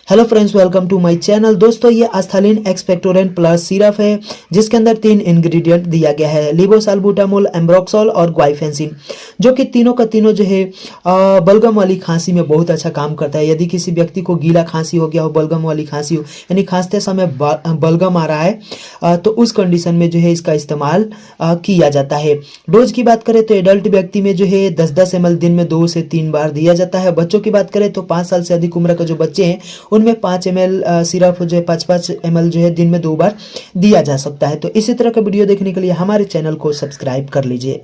Hello friends, welcome to my channel. दोस्तों, ये एस्थालिन expectorant plus syrup है जिसके अंदर 3 इंग्रेडिएंट दिया गया है, लिबोसाल्बुटामोल, एम्ब्रोक्सोल और ग्वाइफेंसिन, जो कि तीनों का तीनों जो है बलगम वाली खांसी में बहुत अच्छा काम करता है। यदि किसी व्यक्ति को गीला खांसी हो गया हो, बलगम वाली खांसी हो, यानी खांसते समय बलगम आ रहा है, तो उस कंडीशन में जो है इसका इस्तेमाल किया जाता है। डोज की बात करें तो एडल्ट व्यक्ति में जो है 10-10 ml दिन में 2 से 3 बार दिया जाता है। बच्चों की बात करें तो 5 साल से अधिक उम्र का जो बच्चे हैं उनमें 5 ml सिरप जो है 5-5 ml जो है दिन में 2 बार दिया जा सकता है। तो इसी तरह का वीडियो देखने के लिए हमारे चैनल को सब्सक्राइब कर लीजिए।